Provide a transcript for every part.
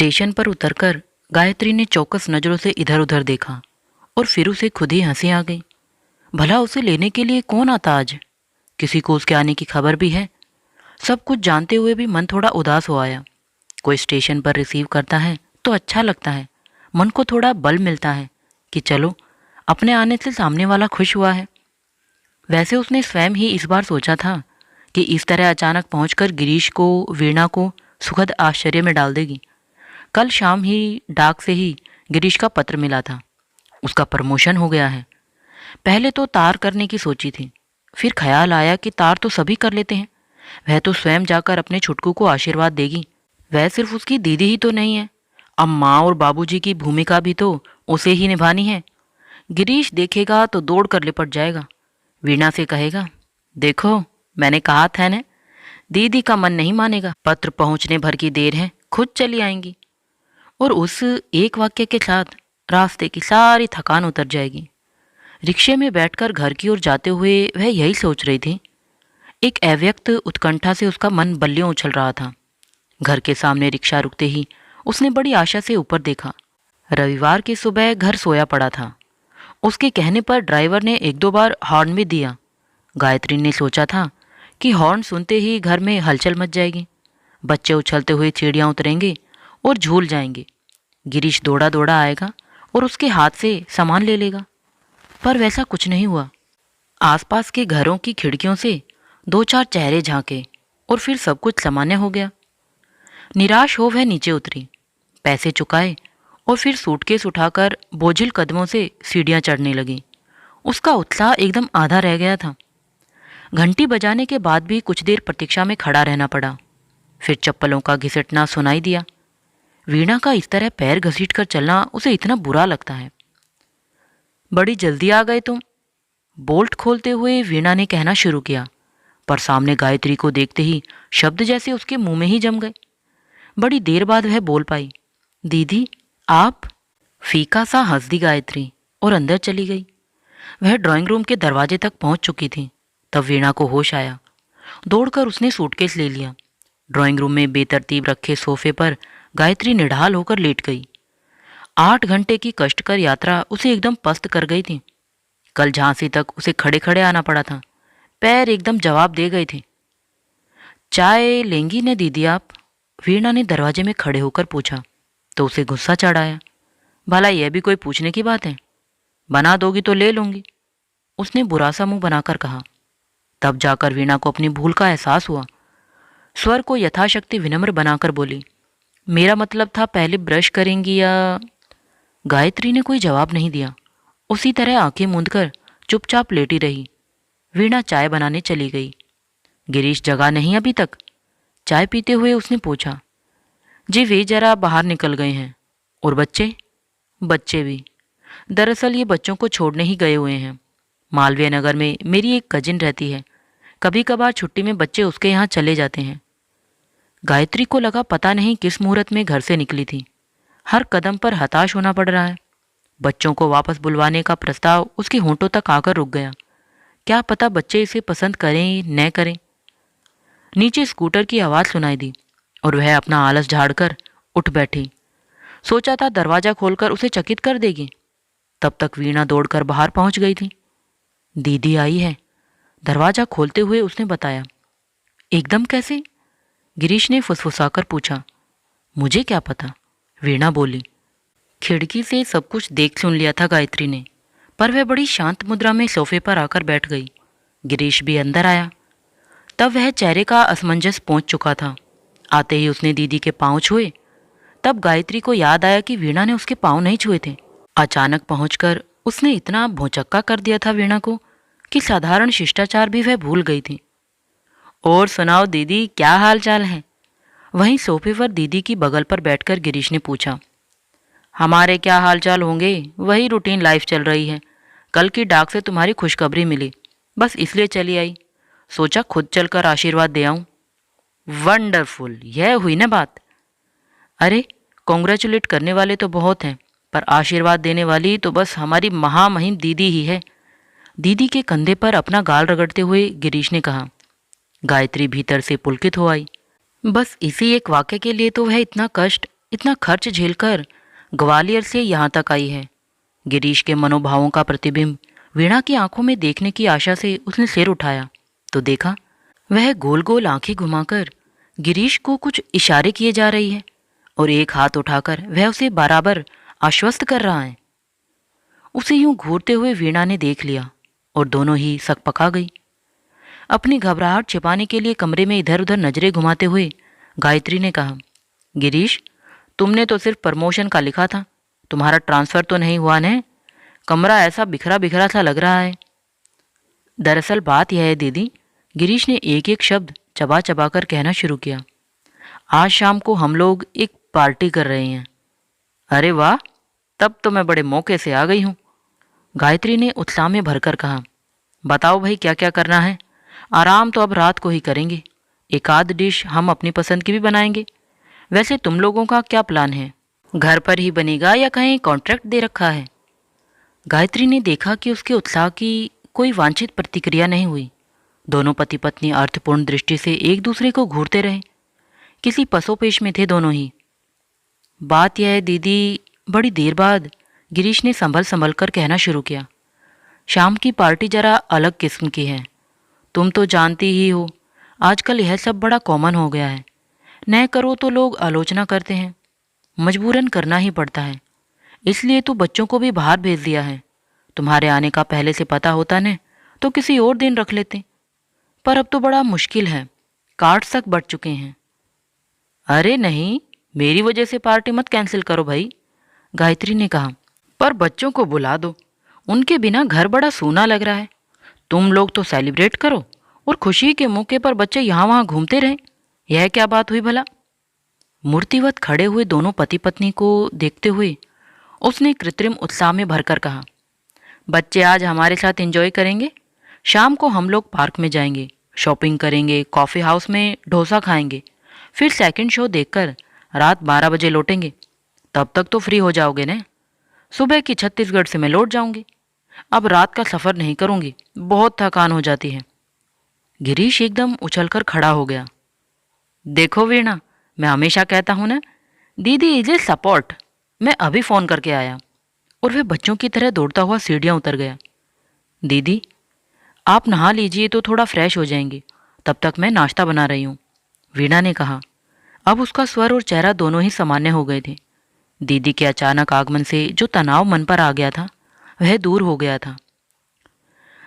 Station पर उतरकर गायत्री ने चौकस नजरों से इधर उधर देखा और फिर उसे खुद ही हंसी आ गई। भला उसे लेने के लिए कौन आता आज? किसी को उसके आने की खबर भी है? सब कुछ जानते हुए भी मन थोड़ा उदास हो आया। कोई स्टेशन पर रिसीव करता है तो अच्छा लगता है, मन को थोड़ा बल मिलता है कि चलो अपने आने से सामने वाला खुश हुआ है। वैसे उसने स्वयं ही इस बार सोचा था कि इस तरह अचानक पहुंचकर गिरीश को, वीणा को सुखद आश्चर्य में डाल देगी। कल शाम ही डाक से ही गिरीश का पत्र मिला था, उसका प्रमोशन हो गया है। पहले तो तार करने की सोची थी, फिर ख्याल आया कि तार तो सभी कर लेते हैं, वह तो स्वयं जाकर अपने छुटकू को आशीर्वाद देगी। वह सिर्फ उसकी दीदी ही तो नहीं है, अब माँ और बाबूजी की भूमिका भी तो उसे ही निभानी है। गिरीश देखेगा तो दौड़ कर लिपट जाएगा, वीणा से कहेगा, देखो मैंने कहा था ना। दीदी का मन नहीं मानेगा, पत्र पहुंचने भर की देर है, खुद चली आएंगी। और उस एक वाक्य के साथ रास्ते की सारी थकान उतर जाएगी। रिक्शे में बैठकर घर की ओर जाते हुए वह यही सोच रही थी। एक अव्यक्त उत्कंठा से उसका मन बल्लियों उछल रहा था। घर के सामने रिक्शा रुकते ही उसने बड़ी आशा से ऊपर देखा। रविवार की सुबह घर सोया पड़ा था। उसके कहने पर ड्राइवर ने एक दो बार हॉर्न भी दिया। गायत्री ने सोचा था कि हॉर्न सुनते ही घर में हलचल मच जाएगी, बच्चे उछलते हुए सीढ़ियाँ उतरेंगे और झूल जाएंगे। गिरीश दौड़ा दौड़ा आएगा और उसके हाथ से सामान ले लेगा। पर वैसा कुछ नहीं हुआ। आसपास के घरों की खिड़कियों से दो चार चेहरे झांके और फिर सब कुछ सामान्य हो गया। निराश हो वह नीचे उतरी, पैसे चुकाए और फिर सूटकेस उठाकर बोझिल कदमों से सीढ़ियाँ चढ़ने लगी। उसका उत्साह एकदम आधा रह गया था। घंटी बजाने के बाद भी कुछ देर प्रतीक्षा में खड़ा रहना पड़ा। फिर चप्पलों का घिसटना सुनाई दिया। वीणा का इस तरह पैर घसीट कर चलना उसे इतना बुरा लगता है। बड़ी जल्दी आ गए तुम, बोल्ट खोलते हुए वीणा ने कहना शुरू किया, पर सामने गायत्री को देखते ही शब्द जैसे उसके मुंह में ही जम गए। बड़ी देर बाद वह बोल पाई, दीदी आप? फीका सा हंस दी गायत्री और अंदर चली गई। वह ड्राइंग रूम के दरवाजे तक पहुंच चुकी थी। तब वीणा को होश आया। दौड़कर उसने सूटकेस ले लिया। ड्राइंग रूम में बेतरतीब रखे सोफे पर गायत्री निढाल होकर लेट गई। 8 घंटे की कष्टकर यात्रा उसे एकदम पस्त कर गई थी। कल झांसी तक उसे खड़े खड़े आना पड़ा था, पैर एकदम जवाब दे गए थे। चाय लेंगी न दीदी आप? वीणा ने दरवाजे में खड़े होकर पूछा तो उसे गुस्सा चढ़ आया। भला यह भी कोई पूछने की बात है? बना दोगी तो ले लूंगी, उसने बुरा सा मुंह बनाकर कहा। तब जाकर वीणा को अपनी भूल का एहसास हुआ। स्वर को यथाशक्ति विनम्र बनाकर बोली, मेरा मतलब था पहले ब्रश करेंगी या? गायत्री ने कोई जवाब नहीं दिया। उसी तरह आंखें मूंदकर चुपचाप लेटी रही। वीणा चाय बनाने चली गई। गिरीश जगा नहीं अभी तक? चाय पीते हुए उसने पूछा। जी वे जरा बाहर निकल गए हैं। और बच्चे? बच्चे भी। दरअसल ये बच्चों को छोड़ने ही गए हुए हैं। मालवीय नगर में मेरी एक कजिन रहती है, कभी कभार छुट्टी में बच्चे उसके यहाँ चले जाते हैं। गायत्री को लगा पता नहीं किस मुहूर्त में घर से निकली थी। हर कदम पर हताश होना पड़ रहा है। बच्चों को वापस बुलवाने का प्रस्ताव उसके होंठों तक आकर रुक गया। क्या पता बच्चे इसे पसंद करें न करें। नीचे स्कूटर की आवाज़ सुनाई दी और वह अपना आलस झाड़कर उठ बैठी। सोचा था दरवाज़ा खोलकर उसे चकित कर देगी। तब तक वीणा दौड़कर बाहर पहुंच गई थी। दीदी आई है, दरवाज़ा खोलते हुए उसने बताया। एकदम कैसे? गिरीश ने फुसफुसाकर पूछा। मुझे क्या पता, वीणा बोली। खिड़की से सब कुछ देख सुन लिया था गायत्री ने, पर वह बड़ी शांत मुद्रा में सोफे पर आकर बैठ गई। गिरीश भी अंदर आया। तब वह चेहरे का असमंजस पहुंच चुका था। आते ही उसने दीदी के पांव छुए। तब गायत्री को याद आया कि वीणा ने उसके पांव नहीं छुए थे। अचानक पहुंचकर उसने इतना भौचक्का कर दिया था वीणा को कि साधारण शिष्टाचार भी वह भूल गई थी। और सुनाओ दीदी, क्या हाल चाल है? वहीं सोफे पर दीदी की बगल पर बैठकर गिरीश ने पूछा। हमारे क्या हाल चाल होंगे, वही रूटीन लाइफ चल रही है। कल की डाक से तुम्हारी खुशखबरी मिली, बस इसलिए चली आई। सोचा खुद चलकर आशीर्वाद दे आऊं। वंडरफुल, यह हुई ना बात। अरे कॉन्ग्रेचुलेट करने वाले तो बहुत हैं, पर आशीर्वाद देने वाली तो बस हमारी महामहिम दीदी ही है। दीदी के कंधे पर अपना गाल रगड़ते हुए गिरीश ने कहा। गायत्री भीतर से पुलकित हो आई। बस इसी एक वाक्य के लिए तो वह इतना कष्ट इतना खर्च झेलकर ग्वालियर से यहाँ तक आई है। गिरीश के मनोभावों का प्रतिबिंब वीणा की आंखों में देखने की आशा से उसने सिर उठाया तो देखा वह गोल गोल आंखें घुमाकर गिरीश को कुछ इशारे किए जा रही है और एक हाथ उठाकर वह उसे बराबर आश्वस्त कर रहा है। उसे यूं घूरते हुए वीणा ने देख लिया और दोनों ही सकपका गई। अपनी घबराहट छिपाने के लिए कमरे में इधर उधर नजरें घुमाते हुए गायत्री ने कहा, गिरीश, तुमने तो सिर्फ प्रमोशन का लिखा था, तुम्हारा ट्रांसफर तो नहीं हुआ न? कमरा ऐसा बिखरा बिखरा सा लग रहा है। दरअसल बात यह है दीदी, गिरीश ने एक एक शब्द चबा चबा कर कहना शुरू किया, आज शाम को हम लोग एक पार्टी कर रहे हैं। अरे वाह, तब तो मैं बड़े मौके से आ गई हूँ। गायत्री ने उत्साह में भरकर कहा, बताओ भाई क्या क्या करना है। आराम तो अब रात को ही करेंगे, एक आध डिश हम अपनी पसंद की भी बनाएंगे। वैसे तुम लोगों का क्या प्लान है, घर पर ही बनेगा या कहीं कॉन्ट्रैक्ट दे रखा है? गायत्री ने देखा कि उसके उत्साह की कोई वांछित प्रतिक्रिया नहीं हुई। दोनों पति पत्नी अर्थपूर्ण दृष्टि से एक दूसरे को घूरते रहे। किसी पसोपेश में थे दोनों ही। बात यह है दीदी, बड़ी देर बाद गिरीश ने संभल संभल कर कहना शुरू किया, शाम की पार्टी जरा अलग किस्म की है। तुम तो जानती ही हो, आजकल यह सब बड़ा कॉमन हो गया है। न करो तो लोग आलोचना करते हैं, मजबूरन करना ही पड़ता है। इसलिए तो बच्चों को भी बाहर भेज दिया है। तुम्हारे आने का पहले से पता होता न तो किसी और दिन रख लेते, पर अब तो बड़ा मुश्किल है, कार्ड्स तक बढ़ चुके हैं। अरे नहीं, मेरी वजह से पार्टी मत कैंसिल करो भाई, गायत्री ने कहा, पर बच्चों को बुला दो, उनके बिना घर बड़ा सूना लग रहा है। तुम लोग तो सेलिब्रेट करो और खुशी के मौके पर बच्चे यहाँ वहाँ घूमते रहें। यह क्या बात हुई भला? मूर्तिवत खड़े हुए दोनों पति पत्नी को देखते हुए उसने कृत्रिम उत्साह में भरकर कहा, बच्चे आज हमारे साथ एंजॉय करेंगे। शाम को हम लोग पार्क में जाएंगे, शॉपिंग करेंगे, कॉफ़ी हाउस में डोसा खाएंगे, फिर सेकंड शो देखकर रात 12 बजे लौटेंगे। तब तक तो फ्री हो जाओगे न? सुबह की छत्तीसगढ़ से मैं लौट जाऊंगी। अब रात का सफ़र नहीं करूंगी, बहुत थकान हो जाती है। गिरीश एकदम उछलकर खड़ा हो गया। देखो वीणा, मैं हमेशा कहता हूं ना, दीदी इज ए सपोर्ट। मैं अभी फ़ोन करके आया। और वह बच्चों की तरह दौड़ता हुआ सीढ़ियां उतर गया। दीदी, आप नहा लीजिए तो थोड़ा फ्रेश हो जाएंगे, तब तक मैं नाश्ता बना रही हूँ, वीणा ने कहा। अब उसका स्वर और चेहरा दोनों ही सामान्य हो गए थे। दीदी के अचानक आगमन से जो तनाव मन पर आ गया था वह दूर हो गया था।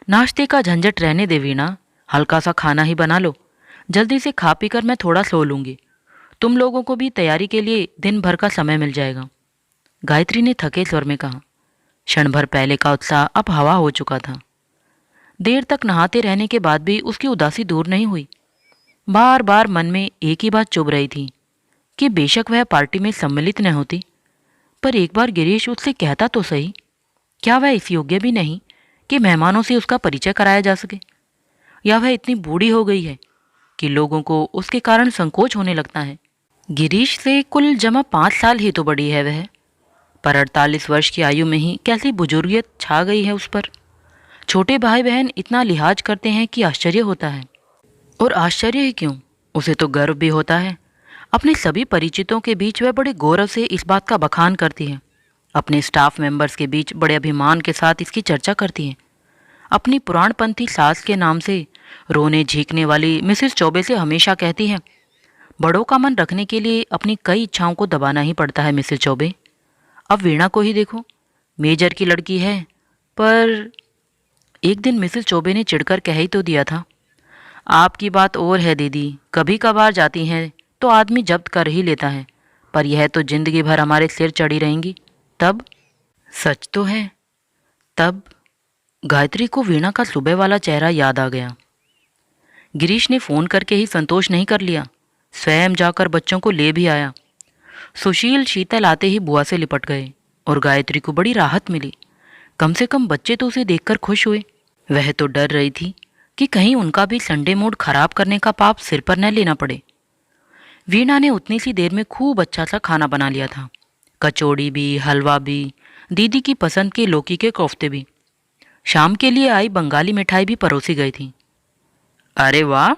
नाश्ते का झंझट रहने दे वीणा, हल्का सा खाना ही बना लो। जल्दी से खा पी कर मैं थोड़ा सो लूँगी। तुम लोगों को भी तैयारी के लिए दिन भर का समय मिल जाएगा, गायत्री ने थके स्वर में कहा। क्षण भर पहले का उत्साह अब हवा हो चुका था। देर तक नहाते रहने के बाद भी उसकी उदासी दूर नहीं हुई। बार बार मन में एक ही बात चुभ रही थी कि बेशक वह पार्टी में सम्मिलित न होती, पर एक बार गिरीश उससे कहता तो सही, क्या वह इस योग्य भी नहीं कि मेहमानों से उसका परिचय कराया जा सके? या वह इतनी बूढ़ी हो गई है कि लोगों को उसके कारण संकोच होने लगता है? गिरीश से कुल जमा 5 साल ही तो बड़ी है वह, पर 48 वर्ष की आयु में ही कैसी बुजुर्गियत छा गई है उस पर। छोटे भाई बहन इतना लिहाज करते हैं कि आश्चर्य होता है। और आश्चर्य ही क्यों, उसे तो गर्व भी होता है। अपने सभी परिचितों के बीच वह बड़े गौरव से इस बात का बखान करती है। अपने स्टाफ मेंबर्स के बीच बड़े अभिमान के साथ इसकी चर्चा करती है। अपनी पुराणपंथी सास के नाम से रोने झींकने वाली मिसेस चौबे से हमेशा कहती है, बड़ों का मन रखने के लिए अपनी कई इच्छाओं को दबाना ही पड़ता है मिसेस चौबे। अब वीणा को ही देखो, मेजर की लड़की है, पर एक दिन मिसेस चौबे ने चिढ़कर कह ही तो दिया था, आपकी बात और है दीदी, कभी कभार जाती हैं तो आदमी जब्त कर ही लेता है, पर यह तो जिंदगी भर हमारे सिर चढ़ी रहेंगी। तब सच तो है। तब गायत्री को वीणा का सुबह वाला चेहरा याद आ गया। गिरीश ने फ़ोन करके ही संतोष नहीं कर लिया, स्वयं जाकर बच्चों को ले भी आया। सुशील शीतल आते ही बुआ से लिपट गए और गायत्री को बड़ी राहत मिली। कम से कम बच्चे तो उसे देखकर खुश हुए। वह तो डर रही थी कि कहीं उनका भी संडे मूड खराब करने का पाप सिर पर न लेना पड़े। वीणा ने उतनी सी देर में खूब अच्छा सा खाना बना लिया था। कचौड़ी भी, हलवा भी, दीदी की पसंद के लौकी के कोफ्ते भी। शाम के लिए आई बंगाली मिठाई भी परोसी गई थी। अरे वाह,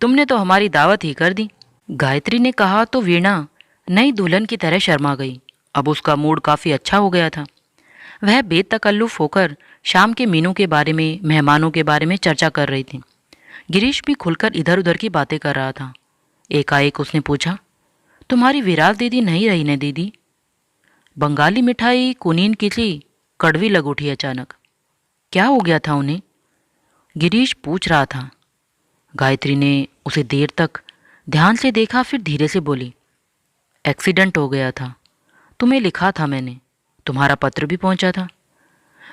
तुमने तो हमारी दावत ही कर दी, गायत्री ने कहा तो वीणा नई दुल्हन की तरह शर्मा गई। अब उसका मूड काफ़ी अच्छा हो गया था। वह बेतकल्लुफ़ होकर शाम के मीनू के बारे में, मेहमानों के बारे में चर्चा कर रही थी। गिरीश भी खुलकर इधर उधर की बातें कर रहा था। एकाएक उसने पूछा, तुम्हारी विराज दीदी नहीं रही न दीदी? बंगाली मिठाई कुनीन किसी कड़वी लग उठी अचानक। क्या हो गया था उन्हें? गिरीश पूछ रहा था। गायत्री ने उसे देर तक ध्यान से देखा, फिर धीरे से बोली, एक्सीडेंट हो गया था। तुम्हें लिखा था मैंने, तुम्हारा पत्र भी पहुंचा था।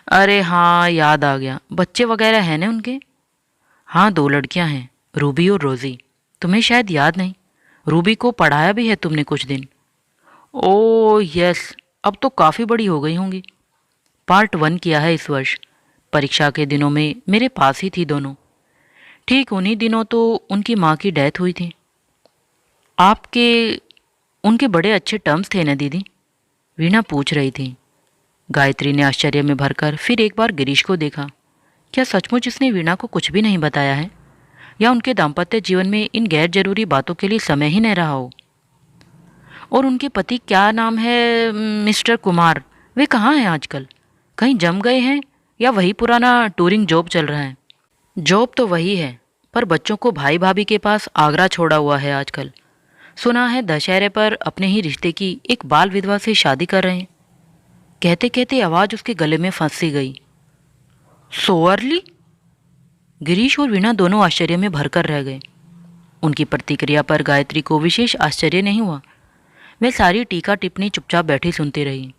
अरे हाँ, याद आ गया। बच्चे वगैरह हैं ना उनके? हाँ, 2 लड़कियां हैं, रूबी और रोज़ी। तुम्हें शायद याद नहीं, रूबी को पढ़ाया भी है तुमने कुछ दिन। ओह यस, अब तो काफ़ी बड़ी हो गई होंगी। पार्ट 1 किया है इस वर्ष। परीक्षा के दिनों में मेरे पास ही थी दोनों। ठीक उन्हीं दिनों तो उनकी माँ की डेथ हुई थी। आपके उनके बड़े अच्छे टर्म्स थे ना दीदी? वीणा पूछ रही थी। गायत्री ने आश्चर्य में भरकर फिर एक बार गिरीश को देखा। क्या सचमुच इसने वीणा को कुछ भी नहीं बताया है, या उनके दाम्पत्य जीवन में इन गैर जरूरी बातों के लिए समय ही नहीं रहा हो? और उनके पति, क्या नाम है, मिस्टर कुमार, वे कहाँ हैं आजकल? कहीं जम गए हैं या वही पुराना टूरिंग जॉब चल रहा है? जॉब तो वही है, पर बच्चों को भाई भाभी के पास आगरा छोड़ा हुआ है आजकल। सुना है दशहरे पर अपने ही रिश्ते की एक बाल विधवा से शादी कर रहे हैं। कहते कहते आवाज उसके गले में फंस सी गई। So early? गिरीश और वीणा दोनों आश्चर्य में भरकर रह गए। उनकी प्रतिक्रिया पर गायत्री को विशेष आश्चर्य नहीं हुआ। वह सारी टीका टिप्पणी चुपचाप बैठी सुनती रही।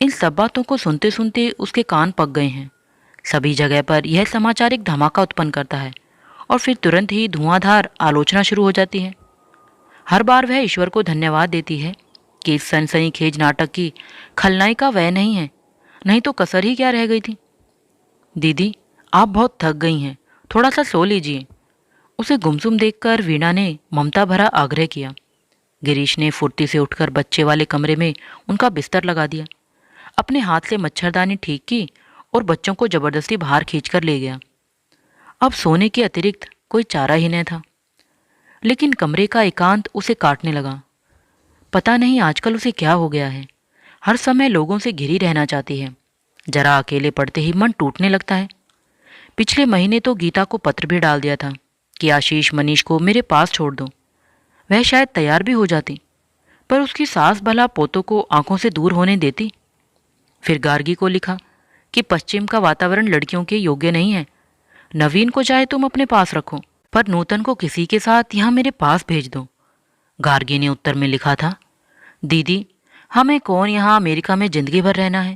इन सब बातों को सुनते सुनते उसके कान पक गए हैं। सभी जगह पर यह समाचार एक धमाका उत्पन्न करता है और फिर तुरंत ही धुआंधार आलोचना शुरू हो जाती है। हर बार वह ईश्वर को धन्यवाद देती है कि इस सनसनीखेज नाटक की खलनायिका वह नहीं है, नहीं तो कसर ही क्या रह गई थी। दीदी, आप बहुत थक गई हैं, थोड़ा सा सो लीजिए। उसे गुमसुम देखकर वीणा ने ममता भरा आग्रह किया। गिरीश ने फुर्ती से उठकर बच्चे वाले कमरे में उनका बिस्तर लगा दिया, अपने हाथ से मच्छरदानी ठीक की और बच्चों को जबरदस्ती बाहर खींचकर ले गया। अब सोने के अतिरिक्त कोई चारा ही न था। लेकिन कमरे का एकांत उसे काटने लगा। पता नहीं आजकल उसे क्या हो गया है, हर समय लोगों से घिरी रहना चाहती है। जरा अकेले पड़ते ही मन टूटने लगता है। पिछले महीने तो गीता को पत्र भी डाल दिया था कि आशीष मनीष को मेरे पास छोड़ दो। वह शायद तैयार भी हो जाती, पर उसकी सास भला पोतों को आंखों से दूर होने देती। फिर गार्गी को लिखा कि पश्चिम का वातावरण लड़कियों के योग्य नहीं है। नवीन को चाहे तुम अपने पास रखो, पर नूतन को किसी के साथ यहाँ मेरे पास भेज दो। गार्गी ने उत्तर में लिखा था, दीदी, हमें कौन यहाँ अमेरिका में जिंदगी भर रहना है।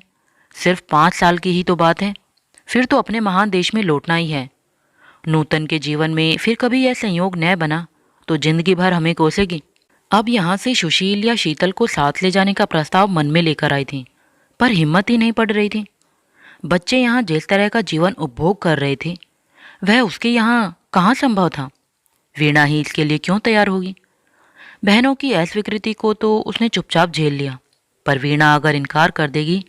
सिर्फ 5 साल की ही तो बात है, फिर तो अपने महान देश में लौटना ही है। नूतन के जीवन में फिर कभी यह संयोग न बना तो जिंदगी भर हमें कोसेगी। अब यहाँ से सुशील या शीतल को साथ ले जाने का प्रस्ताव मन में लेकर आई थी, पर हिम्मत ही नहीं पड़ रही थी। बच्चे यहाँ जिस तरह का जीवन उपभोग कर रहे थे, वह उसके यहाँ कहाँ संभव था। वीणा ही इसके लिए क्यों तैयार होगी? बहनों की अस्वीकृति को तो उसने चुपचाप झेल लिया, पर वीणा अगर इनकार कर देगी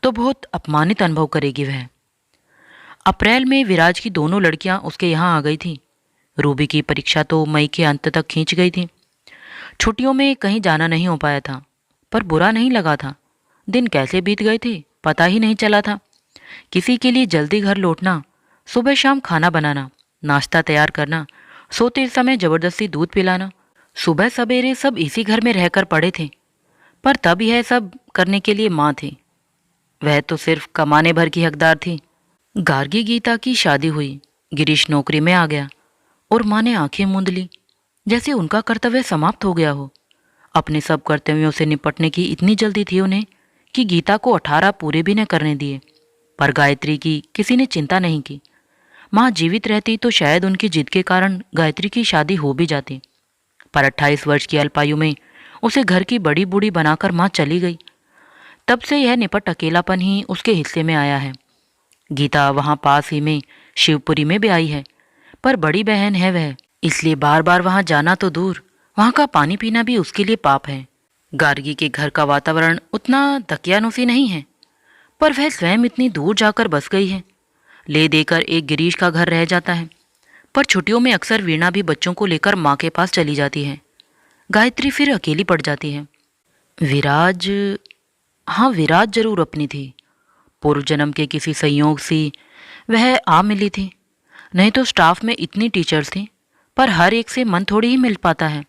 तो बहुत अपमानित अनुभव करेगी वह। अप्रैल में विराज की दोनों लड़कियां उसके यहाँ आ गई थी। रूबी की परीक्षा तो मई के अंत तक खींच गई थी। छुट्टियों में कहीं जाना नहीं हो पाया था, पर बुरा नहीं लगा था। दिन कैसे बीत गए थे पता ही नहीं चला था। किसी के लिए जल्दी घर लौटना, सुबह शाम खाना बनाना, नाश्ता तैयार करना, सोते समय जबरदस्ती दूध पिलाना, सुबह सवेरे सब इसी घर में रहकर पड़े थे। पर तब यह सब करने के लिए माँ थी, वह तो सिर्फ कमाने भर की हकदार थी। गार्गी गीता की शादी हुई, गिरीश नौकरी में आ गया और माँ ने आंखें मूंद ली, जैसे उनका कर्तव्य समाप्त हो गया हो। अपने सब कर्तव्यों से निपटने की इतनी जल्दी थी उन्हें कि गीता को 18 पूरे भी न करने दिए। पर गायत्री की किसी ने चिंता नहीं की। माँ जीवित रहती तो शायद उनकी जिद के कारण गायत्री की शादी हो भी जाती, पर 28 वर्ष की अल्पायु में उसे घर की बड़ी बूढ़ी बनाकर माँ चली गई। तब से यह निपट अकेलापन ही उसके हिस्से में आया है। गीता वहाँ पास ही में शिवपुरी में भी आई है, पर बड़ी बहन है वह, इसलिए बार बार वहाँ जाना तो दूर, वहाँ का पानी पीना भी उसके लिए पाप है। गार्गी के घर का वातावरण उतना दकियानुसी नहीं है, पर वह स्वयं इतनी दूर जाकर बस गई है। ले देकर एक गिरीश का घर रह जाता है, पर छुट्टियों में अक्सर वीणा भी बच्चों को लेकर माँ के पास चली जाती है। गायत्री फिर अकेली पड़ जाती है। विराज, हाँ विराज जरूर अपनी थी। पूर्व जन्म के किसी संयोग से वह आ मिली थी। नहीं तो स्टाफ में इतनी टीचर्स थी, पर हर एक से मन थोड़ी ही मिल पाता है।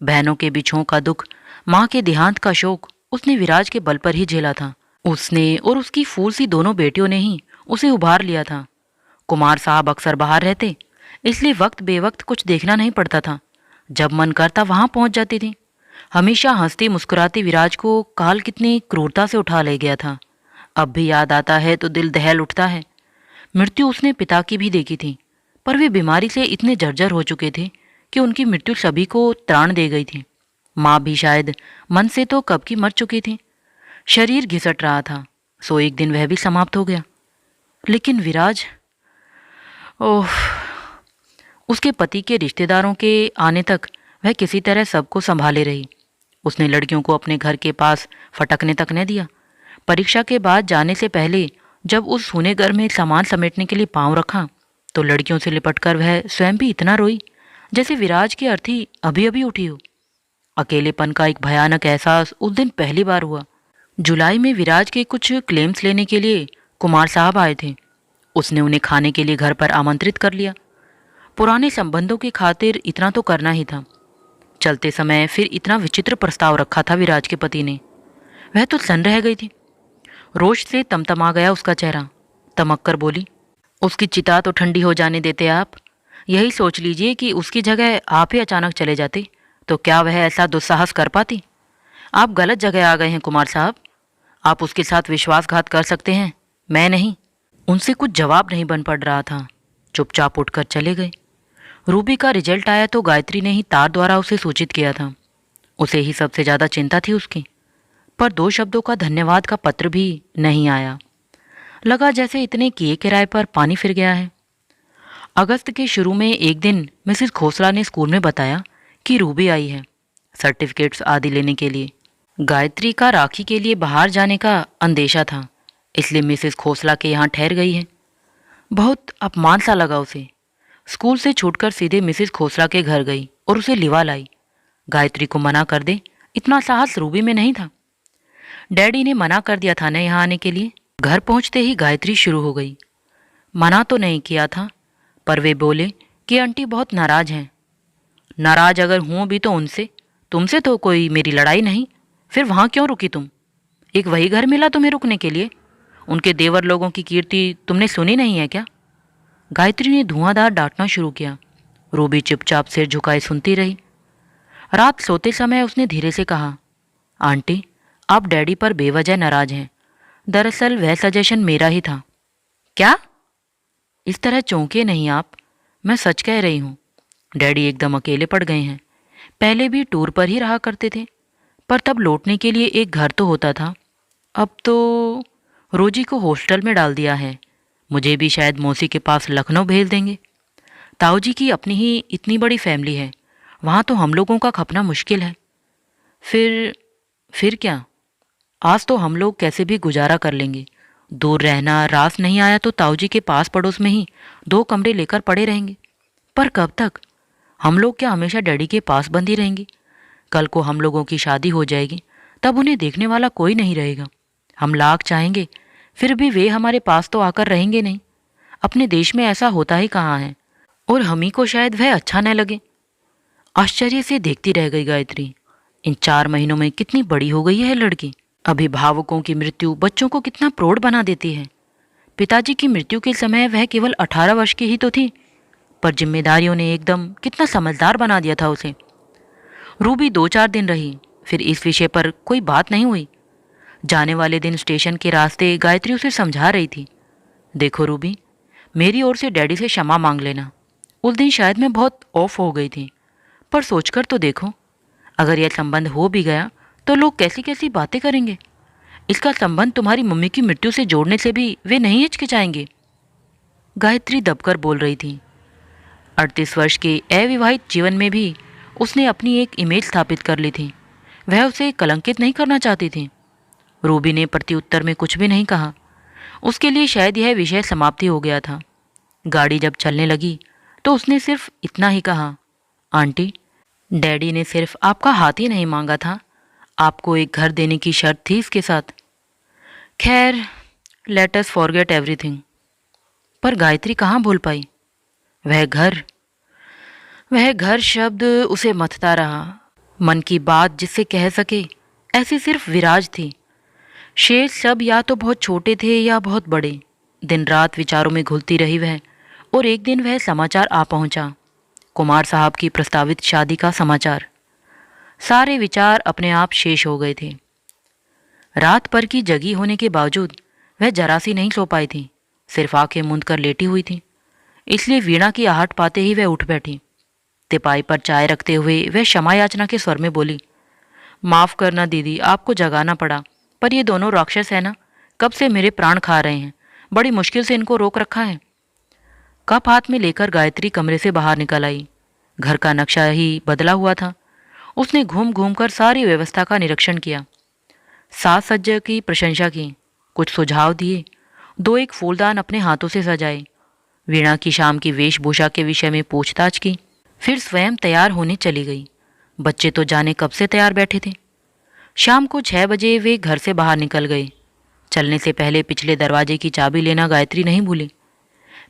बहनों के बिछुओं का दुख, माँ के देहांत का शोक उसने विराज के बल पर ही झेला था। उसने और उसकी फूल सी दोनों बेटियों ने ही उसे उभार लिया था। कुमार साहब अक्सर बाहर रहते, इसलिए वक्त बेवक्त कुछ देखना नहीं पड़ता था। जब मन करता वहां पहुंच जाती थी। हमेशा हंसती मुस्कुराती विराज को काल कितनी क्रूरता से उठा ले गया था। अब भी याद आता है तो दिल दहल उठता है। मृत्यु उसने पिता की भी देखी थी, पर वे बीमारी से इतने जर्जर हो चुके थे कि उनकी मृत्यु सभी को त्राण दे गई थी। माँ भी शायद मन से तो कब की मर चुकी थी। शरीर घिसट रहा था, सो एक दिन वह भी समाप्त हो गया। लेकिन विराज, ओह, उसके पति के रिश्तेदारों के आने तक वह किसी तरह सबको संभाले रही। उसने लड़कियों को अपने घर के पास फटकने तक न दिया। परीक्षा के बाद जाने से पहले जब उस सूने घर में सामान समेटने के लिए पांव रखा, तो लड़कियों से लिपटकर वह स्वयं भी इतना रोई जैसे विराज की अर्थी अभी अभी उठी हो। अकेलेपन का एक भयानक एहसास उस दिन पहली बार हुआ। जुलाई में विराज के कुछ क्लेम्स लेने के लिए कुमार साहब आए थे। उसने उन्हें खाने के लिए घर पर आमंत्रित कर लिया। पुराने संबंधों की खातिर इतना तो करना ही था। चलते समय फिर इतना विचित्र प्रस्ताव रखा था विराज के पति ने। वह तो सन्न रह गई थी। रोष से तमतमा गया उसका चेहरा। तमक कर बोली, उसकी चिता तो ठंडी हो जाने देते आप। यही सोच लीजिए कि उसकी जगह आप ही अचानक चले जाते तो क्या वह ऐसा दुस्साहस कर पाती। आप गलत जगह आ गए हैं कुमार साहब। आप उसके साथ विश्वासघात कर सकते हैं, मैं नहीं। उनसे कुछ जवाब नहीं बन पड़ रहा था। चुपचाप उठकर चले गए। रूबी का रिजल्ट आया तो गायत्री ने ही तार द्वारा उसे सूचित किया था। उसे ही सबसे ज़्यादा चिंता थी उसकी। पर 2 शब्दों का धन्यवाद का पत्र भी नहीं आया। लगा जैसे इतने किए किराए पर पानी फिर गया है। अगस्त के शुरू में एक दिन मिसेस खोसला ने स्कूल में बताया कि रूबी आई है सर्टिफिकेट्स आदि लेने के लिए। गायत्री का राखी के लिए बाहर जाने का अंदेशा था, इसलिए मिसेस खोसला के यहाँ ठहर गई है। बहुत अपमान सा लगा उसे। स्कूल से छूटकर सीधे मिसेस खोसला के घर गई और उसे लिवा लाई। गायत्री को मना कर दे, इतना साहस रूबी में नहीं था। डैडी ने मना कर दिया था ना यहाँ आने के लिए। घर पहुँचते ही गायत्री शुरू हो गई। मना तो नहीं किया था, पर वे बोले कि आंटी बहुत नाराज हैं। नाराज अगर हूँ भी तो उनसे, तुमसे तो कोई मेरी लड़ाई नहीं। फिर वहाँ क्यों रुकी तुम? एक वही घर मिला तुम्हें रुकने के लिए? उनके देवर लोगों की कीर्ति तुमने सुनी नहीं है क्या? गायत्री ने धुआंधार डांटना शुरू किया। रूबी चुपचाप सिर झुकाए सुनती रही। रात सोते समय उसने धीरे से कहा, आंटी आप डैडी पर बेवजह नाराज हैं। दरअसल वह सजेशन मेरा ही था। क्या? इस तरह चौंके नहीं आप, मैं सच कह रही हूँ। डैडी एकदम अकेले पड़ गए हैं। पहले भी टूर पर ही रहा करते थे, पर तब लौटने के लिए एक घर तो होता था। अब तो रोजी को हॉस्टल में डाल दिया है। मुझे भी शायद मौसी के पास लखनऊ भेज देंगे। ताऊ जी की अपनी ही इतनी बड़ी फैमिली है, वहाँ तो हम लोगों का खपना मुश्किल है। फिर क्या? आज तो हम लोग कैसे भी गुजारा कर लेंगे। दूर रहना रास नहीं आया तो ताऊ जी के पास पड़ोस में ही 2 कमरे लेकर पड़े रहेंगे। पर कब तक? हम लोग क्या हमेशा डैडी के पास बंदी रहेंगे? कल को हम लोगों की शादी हो जाएगी, तब उन्हें देखने वाला कोई नहीं रहेगा। हम लाख चाहेंगे फिर भी वे हमारे पास तो आकर रहेंगे नहीं। अपने देश में ऐसा होता ही कहाँ है, और हम ही को शायद वह अच्छा न लगे। आश्चर्य से देखती रह गई गायत्री। इन 4 महीनों में कितनी बड़ी हो गई है लड़की। अभिभावकों की मृत्यु बच्चों को कितना प्रौढ़ बना देती है। पिताजी की मृत्यु के समय वह केवल 18 वर्ष की ही तो थी, पर जिम्मेदारियों ने एकदम कितना समझदार बना दिया था उसे। रूबी 2-4 दिन रही, फिर इस विषय पर कोई बात नहीं हुई। जाने वाले दिन स्टेशन के रास्ते गायत्री उसे समझा रही थी, देखो रूबी, मेरी ओर से डैडी से क्षमा मांग लेना। उस दिन शायद मैं बहुत ऑफ हो गई थी, पर सोचकर तो देखो, अगर यह संबंध हो भी गया तो लोग कैसी कैसी बातें करेंगे। इसका संबंध तुम्हारी मम्मी की मृत्यु से जोड़ने से भी वे नहीं हिचकिचाएंगे। गायत्री दबकर बोल रही थी। 38 वर्ष के अविवाहित जीवन में भी उसने अपनी एक इमेज स्थापित कर ली थी। वह उसे कलंकित नहीं करना चाहती थी। रूबी ने प्रत्युत्तर में कुछ भी नहीं कहा। उसके लिए शायद यह विषय समाप्ति हो गया था। गाड़ी जब चलने लगी तो उसने सिर्फ इतना ही कहा, आंटी, डैडी ने सिर्फ आपका हाथ ही नहीं मांगा था, आपको एक घर देने की शर्त थी इसके साथ। खैर, लेट अस फॉरगेट एवरीथिंग। पर गायत्री कहाँ भूल पाई? वह घर वह घर शब्द उसे मथता रहा। मन की बात जिससे कह सके ऐसी सिर्फ विराज थी। शेष सब या तो बहुत छोटे थे या बहुत बड़े। दिन रात विचारों में घुलती रही वह, और एक दिन वह समाचार आ पहुंचा, कुमार साहब की प्रस्तावित शादी का समाचार। सारे विचार अपने आप शेष हो गए थे। रात भर की जगी होने के बावजूद वह जरा सी नहीं सो पाई थी, सिर्फ आंखें मूंद कर लेटी हुई थी। इसलिए वीणा की आहट पाते ही वह उठ बैठी। तिपाई पर चाय रखते हुए वह क्षमा याचना के स्वर में बोली, माफ करना दीदी, आपको जगाना पड़ा, पर ये दोनों राक्षस है ना, कब से मेरे प्राण खा रहे हैं। बड़ी मुश्किल से इनको रोक रखा है। कप हाथ में लेकर गायत्री कमरे से बाहर निकल आई। घर का नक्शा ही बदला हुआ था। उसने घूम घूम कर सारी व्यवस्था का निरीक्षण किया, साज सज्जा की प्रशंसा की, कुछ सुझाव दिए, दो एक फूलदान अपने हाथों से सजाए, वीणा की शाम की वेशभूषा के विषय में पूछताछ की, फिर स्वयं तैयार होने चली गई। बच्चे तो जाने कब से तैयार बैठे थे। शाम को 6 बजे वे घर से बाहर निकल गए। चलने से पहले पिछले दरवाजे की चाबी लेना गायत्री नहीं भूली।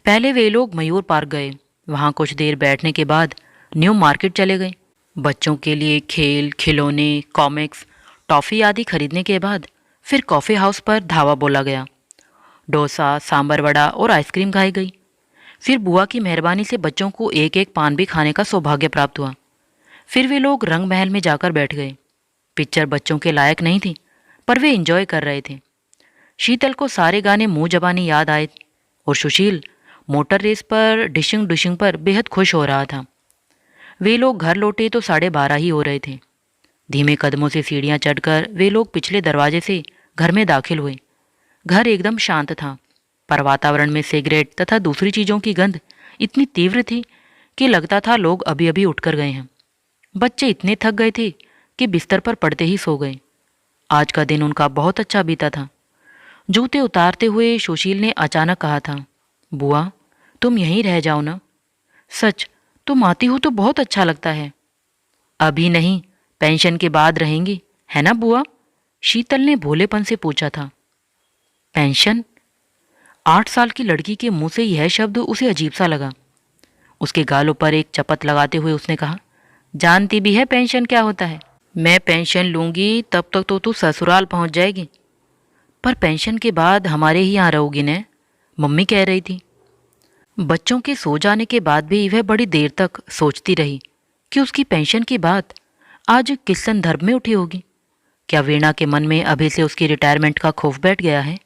पहले वे लोग मयूर पार्क गए। वहाँ कुछ देर बैठने के बाद न्यू मार्केट चले गए। बच्चों के लिए खेल, खिलौने, कॉमिक्स, टॉफ़ी आदि खरीदने के बाद फिर कॉफ़ी हाउस पर धावा बोला गया। डोसा, सांबर वड़ा और आइसक्रीम खाई गई। फिर बुआ की मेहरबानी से बच्चों को एक एक पान भी खाने का सौभाग्य प्राप्त हुआ। फिर वे लोग रंग महल में जाकर बैठ गए। पिक्चर बच्चों के लायक नहीं थी, पर वे एंजॉय कर रहे थे। शीतल को सारे गाने मुंह जबानी याद आए और सुशील मोटर रेस पर डिशिंग डिशिंग पर बेहद खुश हो रहा था। वे लोग घर लौटे तो 12:30 ही हो रहे थे। धीमे कदमों से सीढ़ियां चढ़कर वे लोग पिछले दरवाजे से घर में दाखिल हुए। घर एकदम शांत था, पर वातावरण में सिगरेट तथा दूसरी चीज़ों की गंध इतनी तीव्र थी कि लगता था लोग अभी अभी उठकर गए हैं। बच्चे इतने थक गए थे कि बिस्तर पर पड़ते ही सो गए। आज का दिन उनका बहुत अच्छा बीता था। जूते उतारते हुए सुशील ने अचानक कहा था, बुआ तुम यहीं रह जाओ ना। सच, तुम आती हो तो बहुत अच्छा लगता है। अभी नहीं, पेंशन के बाद रहेंगी, है ना बुआ? शीतल ने भोलेपन से पूछा था। पेंशन? 8 साल की लड़की के मुंह से यह शब्द उसे अजीब सा लगा। उसके गालों पर एक चपत लगाते हुए उसने कहा, जानती भी है पेंशन क्या होता है? मैं पेंशन लूंगी तब तक तो तू ससुराल पहुंच जाएगी। पर पेंशन के बाद हमारे ही यहाँ रहोगी न, मम्मी कह रही थी। बच्चों के सो जाने के बाद भी वह बड़ी देर तक सोचती रही कि उसकी पेंशन की बात आज किस संदर्भ में उठी होगी। क्या वीणा के मन में अभी से उसकी रिटायरमेंट का खौफ बैठ गया है?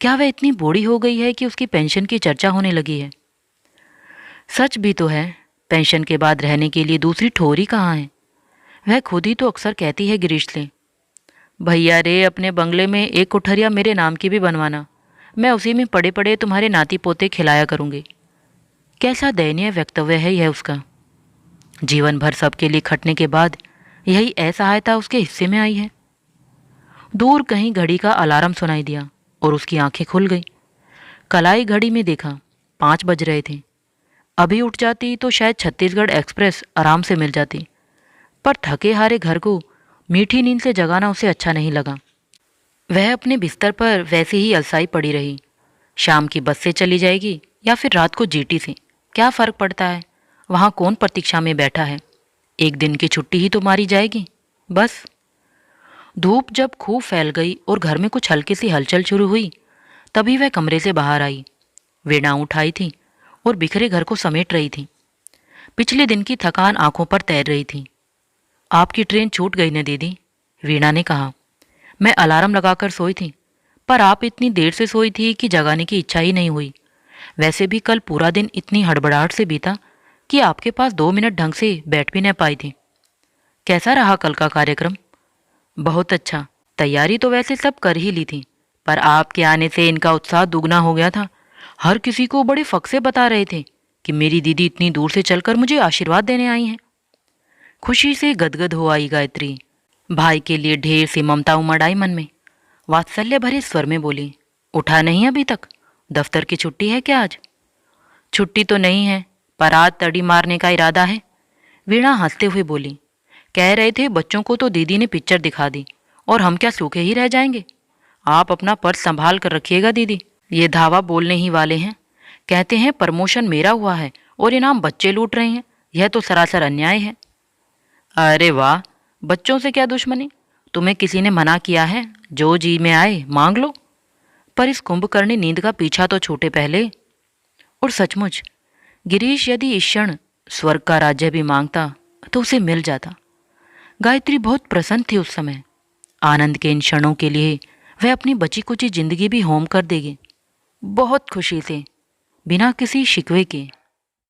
क्या वह इतनी बूढ़ी हो गई है कि उसकी पेंशन की चर्चा होने लगी है? सच भी तो है, पेंशन के बाद रहने के लिए दूसरी ठोरी कहाँ है? वह खुद ही तो अक्सर कहती है गिरीश से, भैया रे अपने बंगले में एक कोठरिया मेरे नाम की भी बनवाना, मैं उसी में पड़े पड़े तुम्हारे नाती पोते खिलाया करूँगी। कैसा दयनीय वक्तव्य है यह उसका। जीवन भर सबके लिए खटने के बाद यही असहायता उसके हिस्से में आई है। दूर कहीं घड़ी का अलार्म सुनाई दिया और उसकी आंखें खुल गई। कलाई घड़ी में देखा, 5 बज रहे थे। अभी उठ जाती तो शायद छत्तीसगढ़ एक्सप्रेस आराम से मिल जाती, पर थके हारे घर को मीठी नींद से जगाना उसे अच्छा नहीं लगा। वह अपने बिस्तर पर वैसे ही अलसाई पड़ी रही। शाम की बस से चली जाएगी या फिर रात को जीटी से, क्या फ़र्क पड़ता है? वहाँ कौन प्रतीक्षा में बैठा है? एक दिन की छुट्टी ही तो मारी जाएगी, बस। धूप जब खूब फैल गई और घर में कुछ हल्की सी हलचल शुरू हुई, तभी वह कमरे से बाहर आई। वीणा उठाई थी और बिखरे घर को समेट रही थी। पिछले दिन की थकान आंखों पर तैर रही थी। आपकी ट्रेन छूट गई न दीदी, वीणा ने कहा। मैं अलार्म लगाकर सोई थी, पर आप इतनी देर से सोई थी कि जगाने की इच्छा ही नहीं हुई। वैसे भी कल पूरा दिन इतनी हड़बड़ाहट से बीता कि आपके पास 2 मिनट ढंग से बैठ भी न पाई थी। कैसा रहा कल का कार्यक्रम? बहुत अच्छा। तैयारी तो वैसे सब कर ही ली थी, पर आपके आने से इनका उत्साह दुगना हो गया था। हर किसी को बड़े फख से बता रहे थे कि मेरी दीदी इतनी दूर से चलकर मुझे आशीर्वाद देने आई हैं। खुशी से गदगद हो आई गायत्री। भाई के लिए ढेर सी ममता उमड़ आई मन में। वात्सल्य भरे स्वर में बोली, उठा नहीं अभी तक? दफ्तर की छुट्टी है क्या आज? छुट्टी तो नहीं है, पर आज तड़ी मारने का इरादा है, वीणा हंसते हुए बोली। कह रहे थे बच्चों को तो दीदी ने पिक्चर दिखा दी और हम क्या सूखे ही रह जाएंगे। आप अपना पर्स संभाल कर रखिएगा दीदी। ये धावा बोलने ही वाले हैं। कहते हैं प्रमोशन मेरा हुआ है और इनाम बच्चे लूट रहे हैं। यह तो सरासर अन्याय है। अरे वाह, बच्चों से क्या दुश्मनी? तुम्हें किसी ने मना किया है? जो जी में आए मांग लो। पर इस कुंभकर्णी नींद का पीछा तो छूटे पहले। और सचमुच गिरीश यदि इस क्षण स्वर्ग का राज्य भी मांगता तो उसे मिल जाता। गायत्री बहुत प्रसन्न थी उस समय। आनंद के इन क्षणों के लिए वह अपनी बची कुची जिंदगी भी होम कर देगी, बहुत खुशी से, बिना किसी शिकवे के।